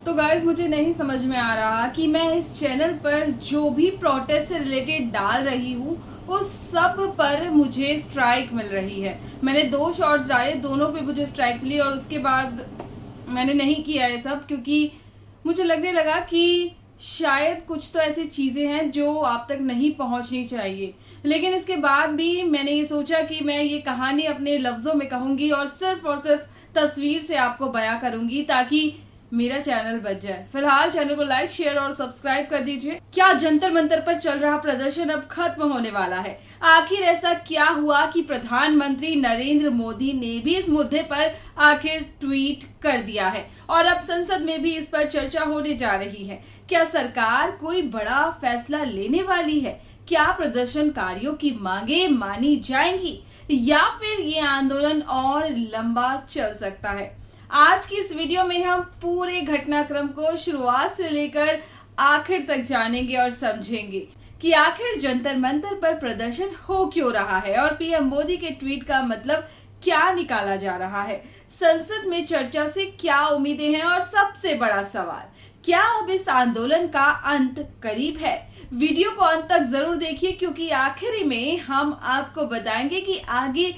तो गाइस मुझे नहीं समझ में आ रहा कि मैं इस चैनल पर जो भी प्रोटेस्ट से रिलेटेड डाल रही हूँ उस सब पर मुझे स्ट्राइक मिल रही है। मैंने 2 शॉर्ट्स डाले, दोनों पे मुझे स्ट्राइक मिली और उसके बाद मैंने नहीं किया ये सब क्योंकि मुझे लगने लगा कि शायद कुछ तो ऐसी चीजें हैं जो आप तक नहीं पहुंचनी चाहिए। लेकिन इसके बाद भी मैंने ये सोचा कि मैं ये कहानी अपने लफ्जों में कहूंगी और सिर्फ तस्वीर से आपको बयां करूंगी ताकि मेरा चैनल बच जाए। फिलहाल चैनल को लाइक, शेयर और सब्सक्राइब कर दीजिए। क्या जंतर मंतर पर चल रहा प्रदर्शन अब खत्म होने वाला है? आखिर ऐसा क्या हुआ कि प्रधानमंत्री नरेंद्र मोदी ने भी इस मुद्दे पर आखिर ट्वीट कर दिया है और अब संसद में भी इस पर चर्चा होने जा रही है। क्या सरकार कोई बड़ा फैसला लेने वाली है? क्या प्रदर्शनकारियों की मांगे मानी जाएंगी या फिर ये आंदोलन और लंबा चल सकता है? आज की इस वीडियो में हम पूरे घटनाक्रम को शुरुआत से लेकर आखिर तक जानेंगे और समझेंगे कि आखिर जंतर मंतर पर प्रदर्शन हो क्यों रहा है और पीएम मोदी के ट्वीट का मतलब क्या निकाला जा रहा है। संसद में चर्चा से क्या उम्मीदें हैं और सबसे बड़ा सवाल, क्या अब इस आंदोलन का अंत करीब है? वीडियो को अंत तक जरूर देखिए क्योंकि आखिरी में हम आपको बताएंगे कि आगे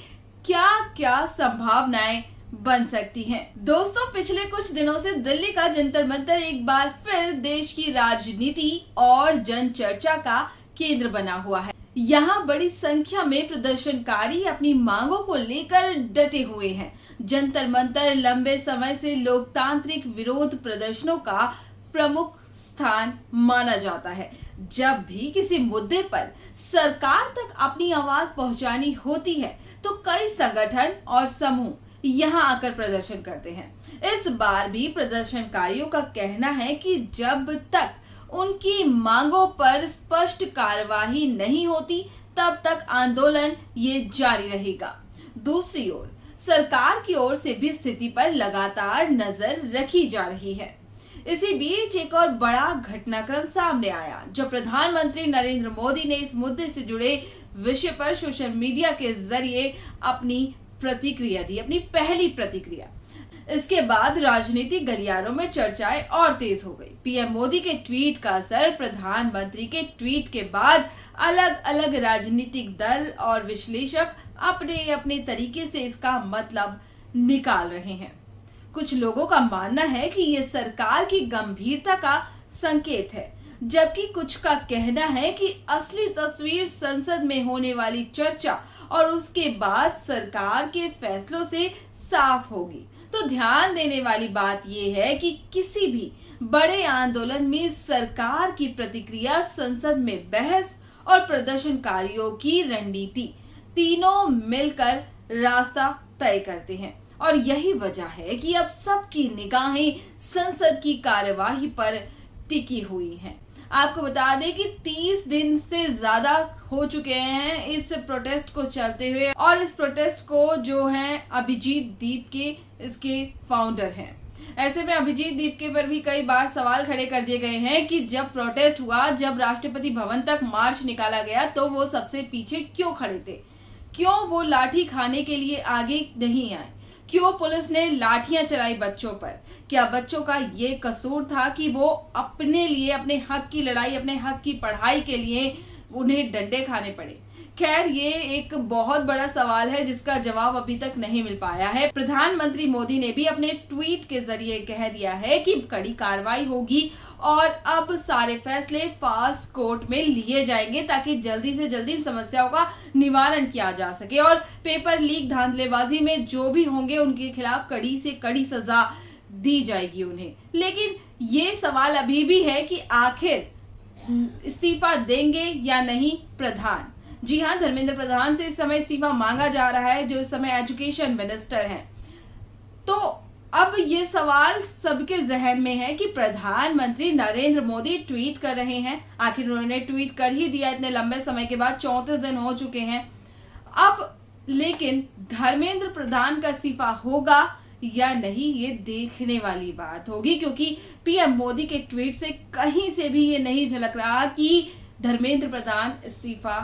क्या क्या संभावनाएं बन सकती हैं। दोस्तों, पिछले कुछ दिनों से दिल्ली का जंतर मंतर एक बार फिर देश की राजनीति और जन चर्चा का केंद्र बना हुआ है। यहाँ बड़ी संख्या में प्रदर्शनकारी अपनी मांगों को लेकर डटे हुए हैं। जंतर मंतर लंबे समय से लोकतांत्रिक विरोध प्रदर्शनों का प्रमुख स्थान माना जाता है। जब भी किसी मुद्दे पर सरकार तक अपनी आवाज पहुंचानी होती है तो कई संगठन और समूह यहाँ आकर प्रदर्शन करते हैं। इस बार भी प्रदर्शनकारियों का कहना है कि जब तक उनकी मांगों पर स्पष्ट कार्यवाही नहीं होती तब तक आंदोलन ये जारी रहेगा। दूसरी ओर सरकार की ओर से भी स्थिति पर लगातार नजर रखी जा रही है। इसी बीच एक और बड़ा घटनाक्रम सामने आया जब प्रधानमंत्री नरेंद्र मोदी ने इस मुद्दे से जुड़े विषय पर सोशल मीडिया के जरिए अपनी प्रतिक्रिया दी, अपनी पहली प्रतिक्रिया। इसके बाद राजनीतिक गलियारों में चर्चाएं और तेज हो गई। पीएम मोदी के ट्वीट का असर, प्रधानमंत्री के ट्वीट के बाद अलग अलग राजनीतिक दल और विश्लेषक अपने अपने तरीके से इसका मतलब निकाल रहे हैं। कुछ लोगों का मानना है कि ये सरकार की गंभीरता का संकेत है, जबकि कुछ का कहना है कि असली तस्वीर संसद में होने वाली चर्चा और उसके बाद सरकार के फैसलों से साफ होगी। तो ध्यान देने वाली बात यह है कि किसी भी बड़े आंदोलन में सरकार की प्रतिक्रिया, संसद में बहस और प्रदर्शनकारियों की रणनीति तीनों मिलकर रास्ता तय करते हैं। और यही वजह है कि अब सबकी निगाहें संसद की कार्यवाही पर टिकी हुई हैं। आपको बता दें कि 30 दिन से ज्यादा हो चुके हैं इस प्रोटेस्ट को चलते हुए और इस प्रोटेस्ट को जो है अभिजीत दीपके इसके फाउंडर हैं। ऐसे में अभिजीत दीपके पर भी कई बार सवाल खड़े कर दिए गए हैं कि जब प्रोटेस्ट हुआ, जब राष्ट्रपति भवन तक मार्च निकाला गया तो वो सबसे पीछे क्यों खड़े थे? क्यों वो लाठी खाने के लिए आगे नहीं आए? क्यों पुलिस ने लाठियां चलाई बच्चों पर? क्या बच्चों का ये कसूर था कि वो अपने लिए, अपने हक की लड़ाई, अपने हक की पढ़ाई के लिए उन्हें डंडे खाने पड़े? खैर, ये एक बहुत बड़ा सवाल है जिसका जवाब अभी तक नहीं मिल पाया है। प्रधानमंत्री मोदी ने भी अपने ट्वीट के जरिए कह दिया है कि कड़ी कार्रवाई होगी और अब सारे फैसले फास्ट कोर्ट में लिए जाएंगे ताकि जल्दी से जल्दी समस्याओं का निवारण किया जा सके और पेपर लीक, धांधलेबाजी में जो भी होंगे उनके खिलाफ कड़ी से कड़ी सजा दी जाएगी उन्हें। लेकिन ये सवाल अभी भी है कि आखिर इस्तीफा देंगे या नहीं प्रधान? जी हाँ, धर्मेंद्र प्रधान से इस समय इस्तीफा मांगा जा रहा है जो इस समय एजुकेशन मिनिस्टर हैं। तो अब ये सवाल सबके जहन में है कि प्रधानमंत्री नरेंद्र मोदी ट्वीट कर रहे हैं, आखिर उन्होंने ट्वीट कर ही दिया इतने लंबे समय के बाद, 34 दिन हो चुके हैं अब। लेकिन धर्मेंद्र प्रधान का इस्तीफा होगा या नहीं, ये देखने वाली बात होगी क्योंकि पीएम मोदी के ट्वीट से कहीं से भी ये नहीं झलक रहा कि धर्मेंद्र प्रधान इस्तीफा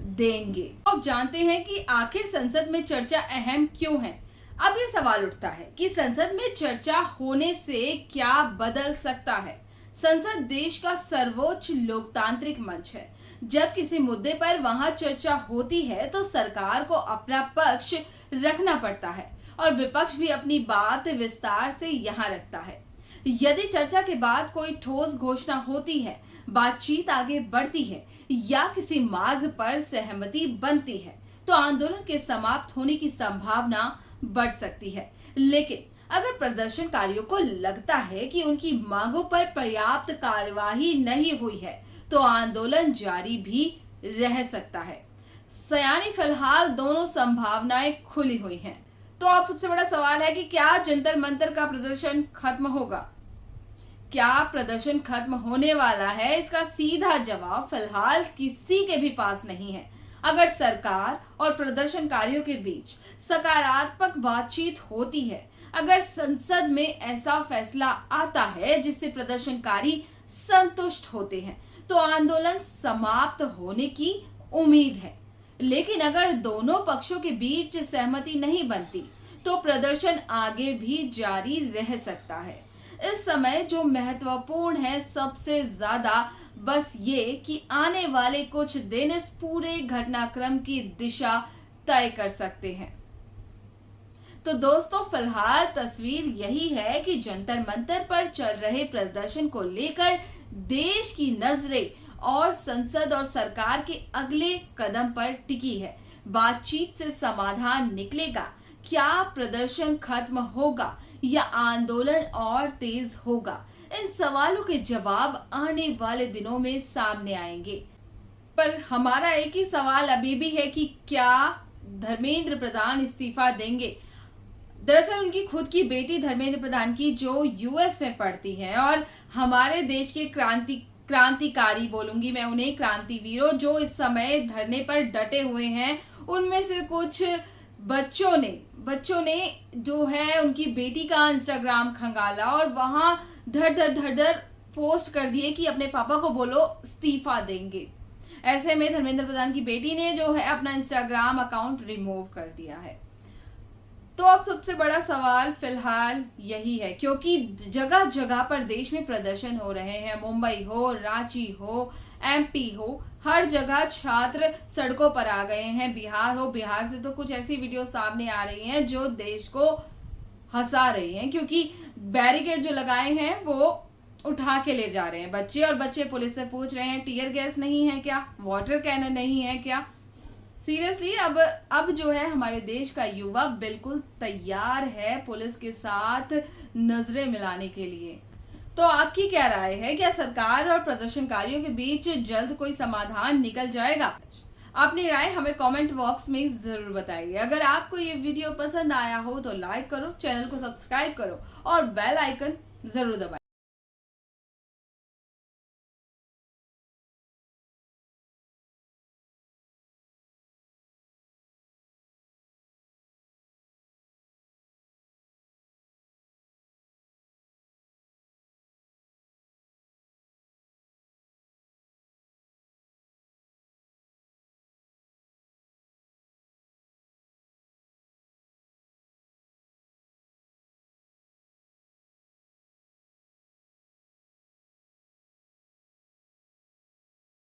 देंगे। अब जानते हैं कि आखिर संसद में चर्चा अहम क्यों है। अब ये सवाल उठता है कि संसद में चर्चा होने से क्या बदल सकता है। संसद देश का सर्वोच्च लोकतांत्रिक मंच है। जब किसी मुद्दे पर वहां चर्चा होती है तो सरकार को अपना पक्ष रखना पड़ता है और विपक्ष भी अपनी बात विस्तार से यहाँ रखता है। यदि चर्चा के बाद कोई ठोस घोषणा होती है, बातचीत आगे बढ़ती है या किसी मार्ग पर सहमति बनती है तो आंदोलन के समाप्त होने की संभावना बढ़ सकती है। लेकिन अगर प्रदर्शनकारियों को लगता है कि उनकी मांगों पर पर्याप्त कार्यवाही नहीं हुई है तो आंदोलन जारी भी रह सकता है। यानी फिलहाल दोनों संभावनाएं खुली हुई हैं। तो अब सबसे बड़ा सवाल है कि क्या जंतर मंतर का प्रदर्शन खत्म होगा? क्या प्रदर्शन खत्म होने वाला है? इसका सीधा जवाब फिलहाल किसी के भी पास नहीं है। अगर सरकार और प्रदर्शनकारियों के बीच सकारात्मक बातचीत होती है, अगर संसद में ऐसा फैसला आता है जिससे प्रदर्शनकारी संतुष्ट होते हैं तो आंदोलन समाप्त होने की उम्मीद है। लेकिन अगर दोनों पक्षों के बीच सहमति नहीं बनती तो प्रदर्शन आगे भी जारी रह सकता है। इस समय जो महत्वपूर्ण है सबसे ज्यादा बस ये कि आने वाले कुछ दिन इस पूरे घटनाक्रम की दिशा तय कर सकते हैं। तो दोस्तों फिलहाल तस्वीर यही है कि जंतर मंतर पर चल रहे प्रदर्शन को लेकर देश की नजरें और संसद और सरकार के अगले कदम पर टिकी है। बातचीत से समाधान निकलेगा? क्या प्रदर्शन खत्म होगा या आंदोलन और तेज होगा? इन सवालों के जवाब आने वाले दिनों में सामने आएंगे। पर हमारा एक ही सवाल अभी भी है कि क्या धर्मेंद्र प्रधान इस्तीफा देंगे? दरअसल उनकी खुद की बेटी धर्मेंद्र प्रधान की जो यूएस में पढ़ती है और हमारे देश के क्रांतिकारी बोलूंगी मैं उन्हें, क्रांतिवीरों जो इस समय धरने पर डटे हुए हैं, उनमें से कुछ बच्चों ने जो है उनकी बेटी का इंस्टाग्राम खंगाला और वहां धड़ पोस्ट कर दिए कि अपने पापा को बोलो इस्तीफा देंगे। ऐसे में धर्मेंद्र प्रधान की बेटी ने जो है अपना इंस्टाग्राम अकाउंट रिमूव कर दिया है। तो अब सबसे बड़ा सवाल फिलहाल यही है, क्योंकि जगह जगह पर देश में प्रदर्शन हो रहे हैं। मुंबई हो, रांची हो, एमपी हो, हर जगह छात्र सड़कों पर आ गए हैं। बिहार हो, बिहार से तो कुछ ऐसी वीडियो सामने आ रही हैं जो देश को हंसा रही हैं, क्योंकि बैरिकेड जो लगाए हैं वो उठा के ले जा रहे हैं बच्चे, और बच्चे पुलिस से पूछ रहे हैं टीयर गैस नहीं है क्या, वाटर कैनन नहीं है क्या? सीरियसली अब जो है हमारे देश का युवा बिल्कुल तैयार है पुलिस के साथ नजरें मिलाने के लिए। तो आपकी क्या राय है? क्या सरकार और प्रदर्शनकारियों के बीच जल्द कोई समाधान निकल जाएगा? अपनी राय हमें कमेंट बॉक्स में जरूर बताइए। अगर आपको ये वीडियो पसंद आया हो तो लाइक करो, चैनल को सब्सक्राइब करो और बेल आइकन जरूर दबाएं।